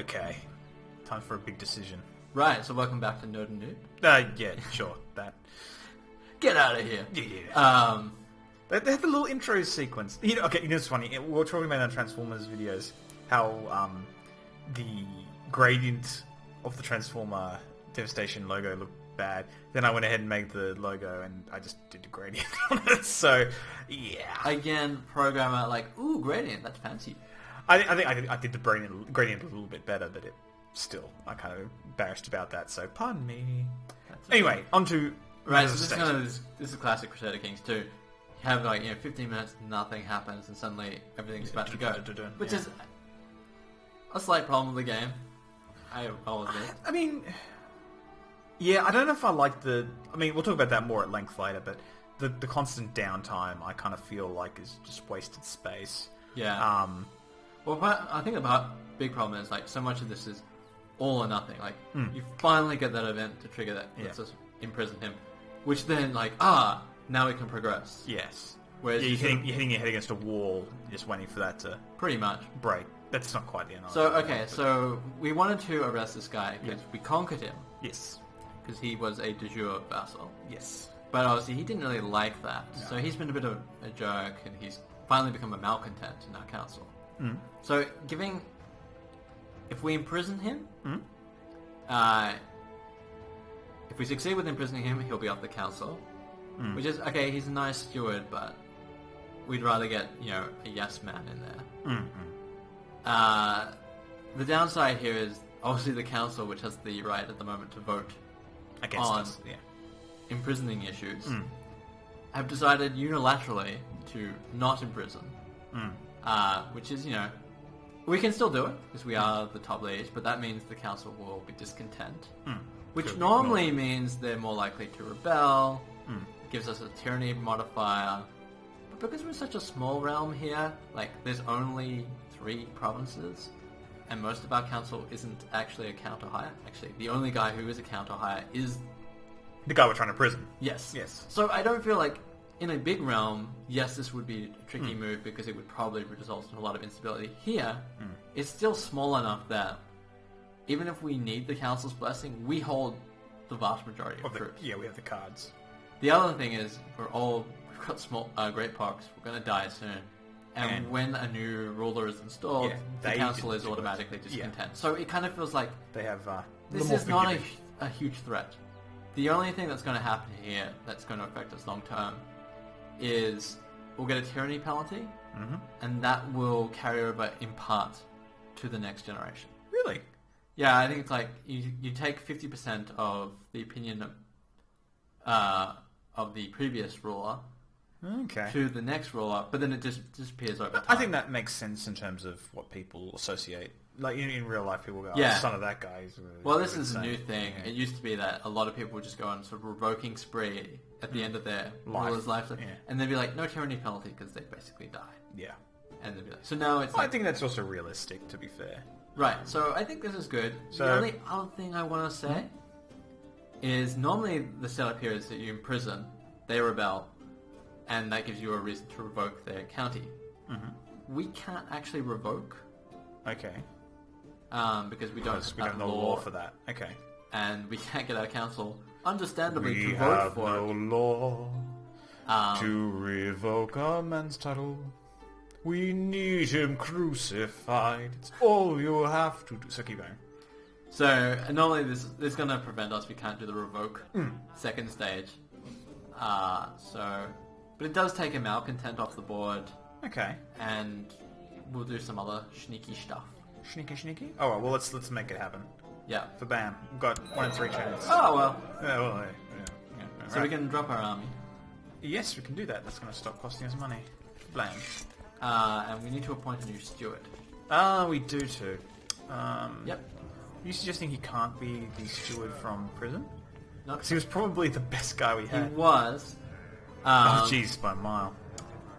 okay. Time for a big decision. Right, so welcome back to Nerd and Noob. Yeah, sure. That. Get out of here. Yeah. They have a little intro sequence. It's funny. We were talking about in our Transformers videos how the gradient of the Transformer Devastation logo looked bad. Then I went ahead and made the logo, and I just did the gradient on it. So, yeah. Again, programmer ooh, gradient, that's fancy. I think I did the gradient a little bit better, but I'm kind of embarrassed about that. So, pardon me. Anyway, on to right. So this is classic Crusader Kings too. You have 15 minutes, nothing happens, and suddenly everything's about to go, which is a slight problem with the game. I'll admit. I mean, yeah, I don't know if I like we'll talk about that more at length later, but the constant downtime I kind of feel like is just wasted space. Yeah. Well, I think the big problem is so much of this is all or nothing. You finally get that event to trigger that. Let's just imprison him, which then now we can progress. Yes. Whereas you're hitting your head against a wall, just waiting for that to pretty much break. That's not quite the end. So we wanted to arrest this guy because we conquered him. Yes. Because he was a de jure vassal. Yes. But obviously he didn't really like that. No. So he's been a bit of a jerk, and he's finally become a malcontent in our council. Mm. So if we imprison him, if we succeed with imprisoning him, he'll be off the council. Mm. Which is, okay, he's a nice steward, but we'd rather get, a yes man in there. Mm-hmm. The downside here is obviously the council, which has the right at the moment to vote against imprisoning issues, have decided unilaterally to not imprison. Which is, we can still do it because we are the top leads, but that means the council will be discontent, which normally means they're more likely to rebel. Gives us a tyranny modifier, but because we're such a small realm here, there's only 3 provinces, and most of our council isn't actually a counter hire. Actually, the only guy who is a counter hire is the guy we're trying to prison. Yes. Yes. So I don't feel like in a big realm, yes, this would be a tricky move because it would probably result in a lot of instability. Here, it's still small enough that even if we need the council's blessing, we hold the vast majority of troops. Yeah, we have the cards. The other thing is, we've got small great pox. We're going to die soon, and when a new ruler is installed, the council is automatically discontent. Yeah. So it kind of feels like they have. This is not a huge threat. The only thing that's going to happen here that's going to affect us long term is we'll get a tyranny penalty, and that will carry over in part to the next generation. Really? Yeah, I think it's you take 50% of the opinion of the previous ruler to the next ruler, but then it just disappears over time. I think that makes sense in terms of what people associate. In real life, people go, son of that guy. Well, this is a new thing. Yeah. It used to be that a lot of people would just go on sort of revoking spree at the end of their ruler's life, and they'd be like, no tyranny penalty, because they basically die. Yeah. And they'd be like, so now it's I think that's also realistic, to be fair. Right, so I think this is good. So, the only other thing I want to say is normally the setup here is that you imprison, they rebel, and that gives you a reason to revoke their county. We can't actually revoke. Okay. Because we don't have no law for that. Okay. And we can't get our council, understandably, to vote for it. We have no law to revoke a man's title. We need him crucified. It's all you have to do. So keep going. So, normally this is going to prevent us. We can't do the revoke second stage. But it does take a malcontent off the board. Okay. And we'll do some other sneaky stuff. Sneaky? Oh, well, let's make it happen. Yeah. For bam. We've got 1 in 3 chance. Oh, well. Yeah, well, So we can drop our army. Yes, we can do that. That's going to stop costing us money. Blam. And we need to appoint a new steward. We do too. Yep. Are you suggesting he can't be the steward from prison? No. Because he was probably the best guy we had. He was. Oh, jeez, by a mile.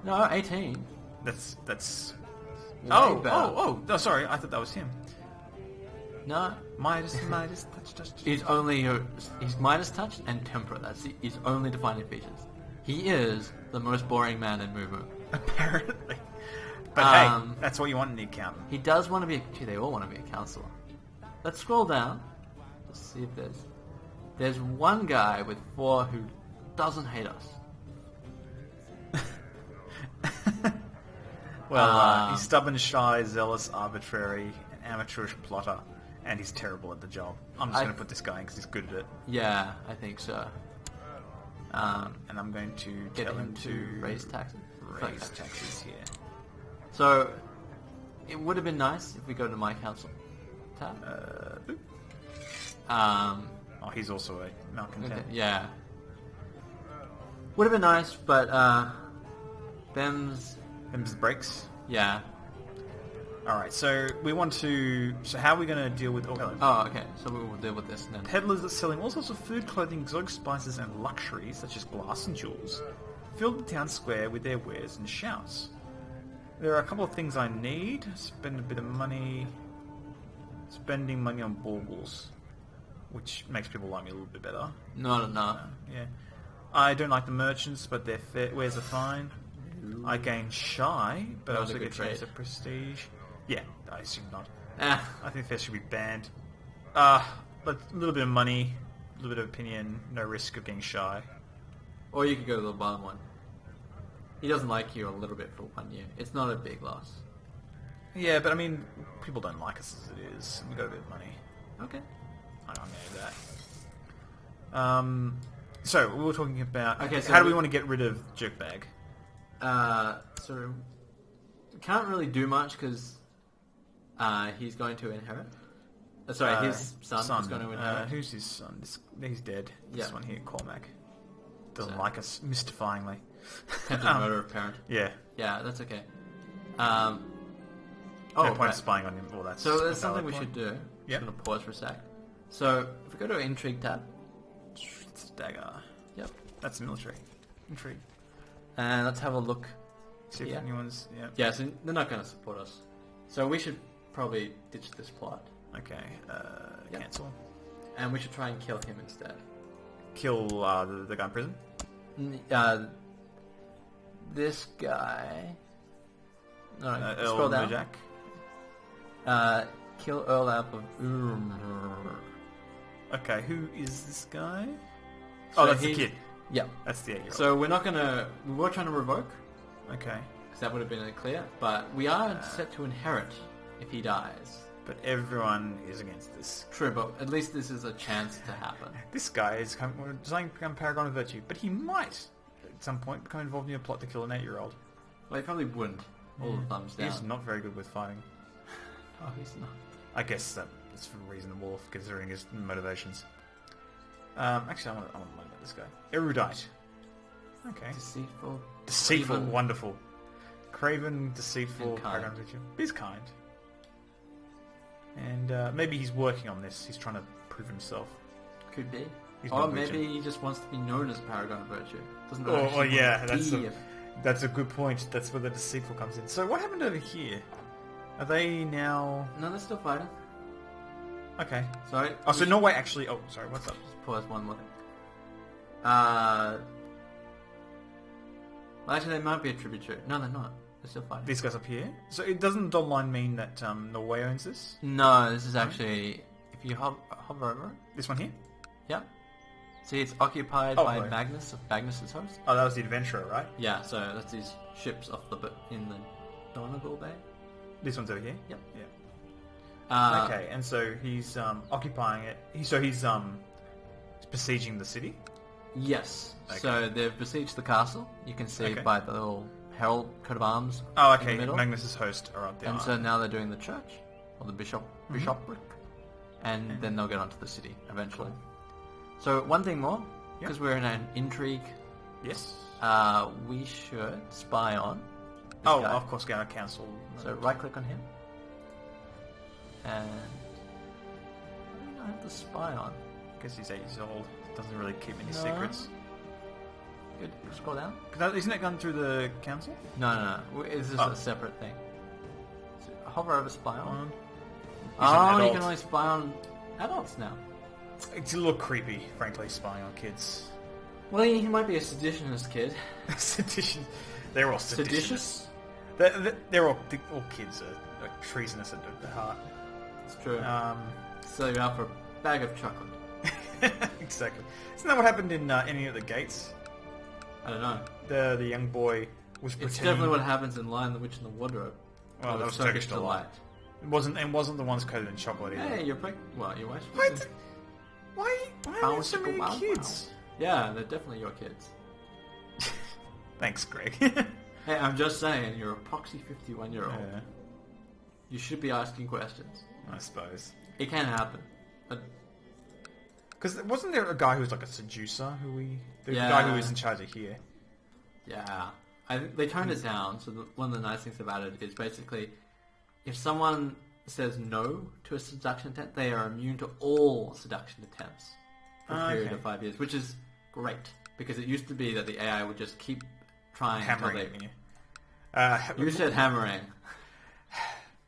No, 18. That's... Oh, sorry, I thought that was him. No. Midas, touch. He's Midas touch and temper. That's his only defining features. He is the most boring man in Moo Moo. Apparently. But hey, that's what you want in the accountant. He does want to be they all want to be a counselor. let's scroll down. Let's see if there's one guy with 4 who doesn't hate us. Well, he's stubborn, shy, zealous, arbitrary, an amateurish plotter, and he's terrible at the job. I'm just going to put this guy in because he's good at it. Yeah, I think so. And I'm going to Get tell him to raise taxes. Raise taxes here. So, it would have been nice if we go to my council tab. Boop. Oh, he's also a malcontent. Yeah. Would have been nice, but them's the breaks. Yeah. Alright, so we want to... So how are we going to deal with... Oh, okay. So we will deal with this then. Peddlers are selling all sorts of food, clothing, exotic spices, and luxuries, such as glass and jewels, filled the town square with their wares and shouts. There are a couple of things I need. Spend a bit of money... Spending money on baubles, which makes people like me a little bit better. Not enough. Yeah. I don't like the merchants, but their wares are fine. I gain shy, but I also get chance of prestige. Yeah, I assume not. I think that should be banned. But a little bit of money, a little bit of opinion, no risk of getting shy. Or you could go to the bottom one. He doesn't like you a little bit for 1 year. It's not a big loss. Yeah, but I mean, people don't like us as it is. We got a bit of money. Okay. I'm going to do that. So, we were talking about... Okay, so how do we want to get rid of Jerkbag? So can't really do much because he's going to inherit. Sorry, his son is going to inherit. Who's his son? He's dead. This one here, Cormac. Doesn't So- like us, mystifyingly. Attempted murder of parent. Yeah. Yeah, that's okay. No point right. spying on him. Well, that's So there's a something valid we point. should do. Yep. Just going to pause for a sec. So if we go to our intrigue tab. It's dagger. Yep. That's military. Intrigue. And let's have a look. See if Yeah. anyone's... Yeah. Yeah, so they're not going to support us. So we should probably ditch this plot. Okay. Yep. Cancel. And we should try and kill him instead. Kill the guy in prison? This guy... No, Earl scroll down. Mojak? Kill Earl App of Okay, who is this guy? So that's the kid. Yeah. That's the 8-year-old. So we're not gonna... We were trying to revoke, Okay. because that would have been clear, but we are set to inherit if he dies. But everyone is against this. True, but at least this is a chance to happen. This guy is trying to become Paragon of Virtue, but he might, at some point, become involved in a plot to kill an 8-year-old. Well, he probably wouldn't. All the thumbs down. He's not very good with fighting. Oh, he's not. I guess that's reasonable, considering his motivations. Actually, I want to look at this guy. Erudite. Okay. Deceitful, Craven. wonderful. Craven, deceitful, And kind. Paragon of Virtue. He's kind. And maybe he's working on this. He's trying to prove himself. Could be. He's Or not maybe Richard. he just wants to be known as Paragon of Virtue. Doesn't Oh, actually yeah, want to be that's a good point. That's where the deceitful comes in. So what happened over here? Are they now... No, they're still fighting. Okay. Sorry. Oh, so Norway actually... Oh, sorry, what's up? Just pause one more thing. Well, actually, they might be a tributary. No, they're not. They're still fighting. These guys up here? So it doesn't the dotted line mean that Norway owns this? No, this is actually... If you hover over it... This one here? Yeah. See, it's occupied by Magnus of Magnus's host. Oh, that was the adventurer, right? Yeah, so that's these ships off the in the Donegal Bay. This one's over here? Yep. Yeah. Okay, and so he's occupying it. He's besieging the city? Yes. Okay. So they've besieged the castle. You can see by the little herald coat of arms. Oh, in okay. the middle. Magnus's host are up there. And so now they're doing the church, or the bishopric, and then they'll get onto the city eventually. Cool. So one thing more, because we're in an intrigue. Yes. We should spy on. This Oh, guy. of course, get a council. So right click on him, and what do I have to spy on? Because he's 8 years old. Doesn't really keep any No. secrets. Good. Scroll down. Isn't it gone through the council? No. Is this a separate thing? So hover over spy on. He's an Oh, you adult. can only spy on adults now. It's a little creepy, frankly, spying on kids. Well, he might be a seditionist kid. Sedition. They're all Seditious? They're all kids are treasonous at heart. It's true. Sell you out for a bag of chocolate. Exactly. Isn't that what happened in any of the Gates? I don't know. The young boy was pretending... It's definitely what happens in Lion, the Witch, and the Wardrobe. Well, that was Turkish Delight. It wasn't the ones coated in chocolate either. Hey, you're well, your wife's What? Why are there so many kids? Yeah, they're definitely your kids. Thanks, Greg. Hey, I'm just saying, you're a proxy 51-year-old. Yeah. You should be asking questions. I suppose. It can happen. Because wasn't there a guy who was like a seducer the guy who was in charge of here? Yeah. They toned it down, so one of the nice things about it is basically if someone says no to a seduction attempt, they are immune to all seduction attempts for a period of 5 years, which is great. Because it used to be that the AI would just keep trying hammering you said hammering.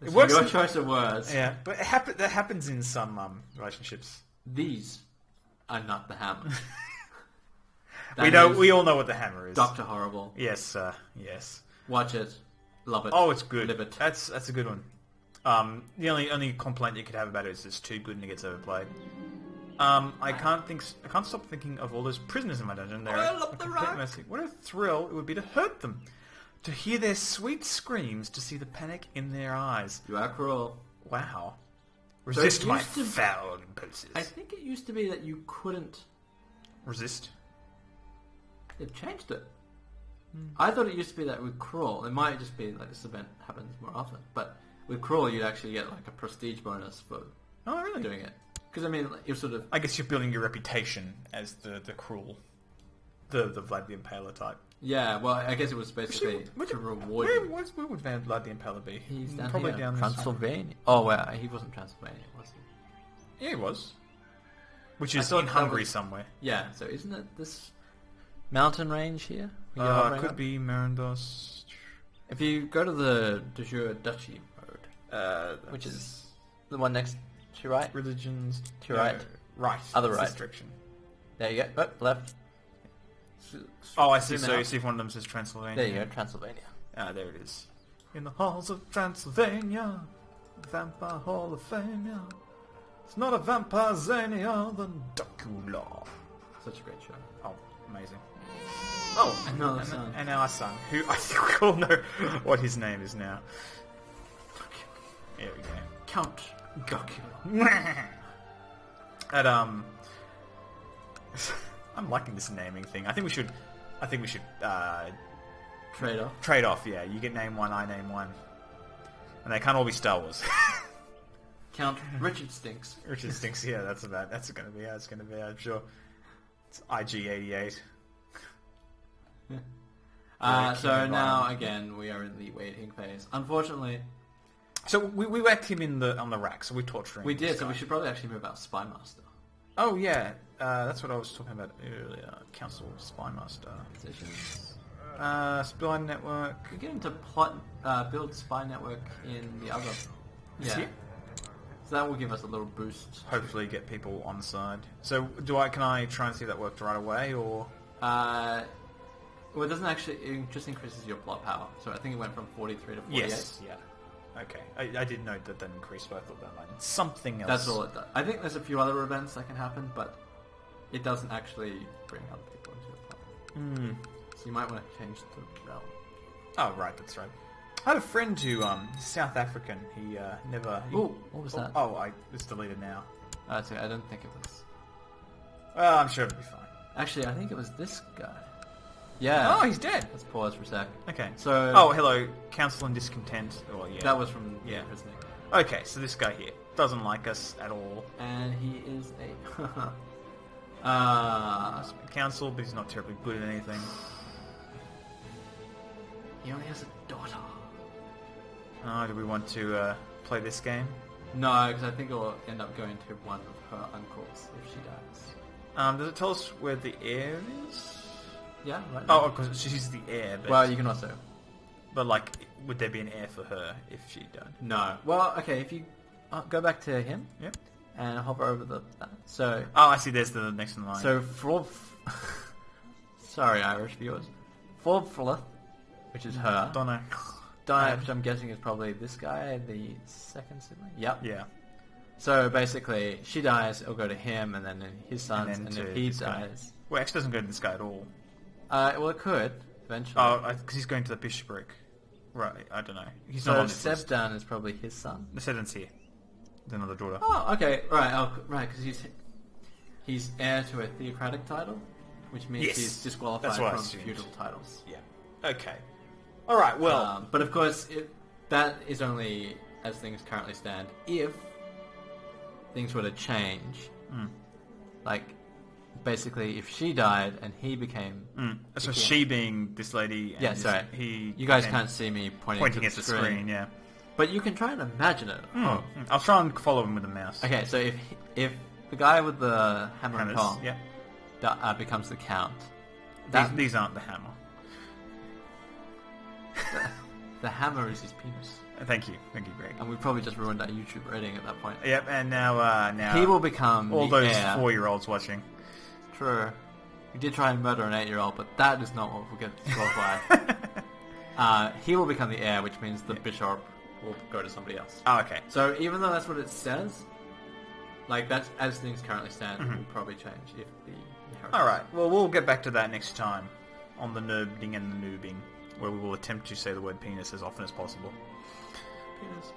It works your choice of words. Yeah, but that happens in some relationships. These are not the hammer. We all know what the hammer is. Dr. Horrible. Yes, yes. Watch it. Love it. Oh, it's good. Live it. That's a good one. The only complaint you could have about it is it's too good and it gets overplayed. I can't stop thinking of all those prisoners in my dungeon. They're I love the rock. Mercy. What a thrill it would be to hurt them, to hear their sweet screams, to see the panic in their eyes. You are cruel. Wow. Resist my foul impulses. I think it used to be that you couldn't resist. They've changed it. I thought it used to be that with cruel, it might just be like this event happens more often, but with cruel you'd actually get like a prestige bonus for doing it. Because I mean, you're sort of... I guess you're building your reputation as the cruel, the Vlad the Impaler type. Yeah, well, I guess it was basically to reward you. Where would Vlad the Impaler be? He's down probably here, down Transylvania. Oh, wow, he wasn't Transylvania, was he? Yeah, he was. Which is in Hungary somewhere. Yeah, so isn't it this mountain range here? Could be Marandos. If you go to the de jure duchy road, which is the one next to your right. Religions. To your right. Right. Other right. This direction. There you go. Oh, left. Oh, I see. So you see if one of them says Transylvania. There you go, Transylvania. Ah, there it is. In the halls of Transylvania, Vampire Hall of Fame, yeah. It's not a vampire zania than Dracula. Such a great show. Oh, amazing. Oh, another son. And our son, who I think we all know what his name is now. There we go. Count Dracula. At I'm liking this naming thing. I think we should trade off. Yeah, you get name one, I name one, and they can't all be Star Wars. Count Richard Stinks. Richard Stinks. Yeah, that's gonna be. It's gonna be. I'm sure. It's IG-88. So now again we are in the waiting phase. Unfortunately. So we whacked him on the rack. So we tortured him. We did. So we should probably actually move out Spy Master. Oh yeah, that's what I was talking about earlier. Council Spy Master. Positions. Spy Network. We get him to build Spy Network in the other. Yeah. So that will give us a little boost. Hopefully get people on side. So can I try and see if that worked right away, or? Well, it doesn't actually. It just increases your plot power. So I think it went from 43 to 48. Yes. Yeah. Okay. I did note that increased, but I thought that might something else. That's all it does. I think there's a few other events that can happen, but it doesn't actually bring other people into the plot. So you might want to change the realm. Oh, right. That's right. I had a friend who, South African. He never... Ooh, what was that? Oh, it's deleted now. That's okay. I don't think it was... Well, I'm sure it'll be fine. Actually, I think it was this guy. Yeah. Oh, he's dead. Let's pause for a sec. Okay. So... Oh, hello. Council and Discontent. Oh, yeah. That was from... Yeah. Prisoner. Okay, so this guy here doesn't like us at all. And he is a... Council, but he's not terribly good at anything. He only has a daughter. Oh, do we want to play this game? No, because I think it will end up going to one of her uncles if she dies. Does it tell us where the heir is? Yeah, right. Oh, because she's the heir. But, well, you can also... But, like, would there be an heir for her if she died? No. Well, okay, if you go back to him... Yep. And hover over that. So... Oh, I see, there's the next in line. So, sorry, Irish viewers. Forflith, which is her. Donna, which I'm guessing is probably this guy, the second sibling. Yep. Yeah. So basically, she dies, it'll go to him, and then his sons, and if he dies... Well, X doesn't go to this guy at all. Well, it could, eventually. Oh, because he's going to the bishopric. Right, I don't know. He's so not on this list. Sebdan is probably his son? The Sebdan's here. There's another daughter. Oh, okay, right, because he's heir to a theocratic title, which means he's disqualified from feudal titles. Yeah. Okay. Alright, well... but of course, that is only as things currently stand. If things were to change, like, basically, if she died and he became... So she being this lady... And sorry. You guys can't see me pointing at the screen. Yeah. But you can try and imagine it. I'll try and follow him with a mouse. Okay, so if the guy with the hammer and tong becomes the count... These aren't the hammer. The hammer is his penis. Thank you, Greg. And we probably just ruined our YouTube rating at that point. Yep, and now he will become all those heir. 4-year-olds watching. True. We did try and murder an 8-year-old, but that is not what we'll get disqualified. He will become the heir, which means the bishop will go to somebody else. Oh, okay. So even though that's what it says, like that's as things currently stand, it will probably change if the inheritance... Alright, well we'll get back to that next time on the Nerding and the Noobing, where we will attempt to say the word penis as often as possible. Penis.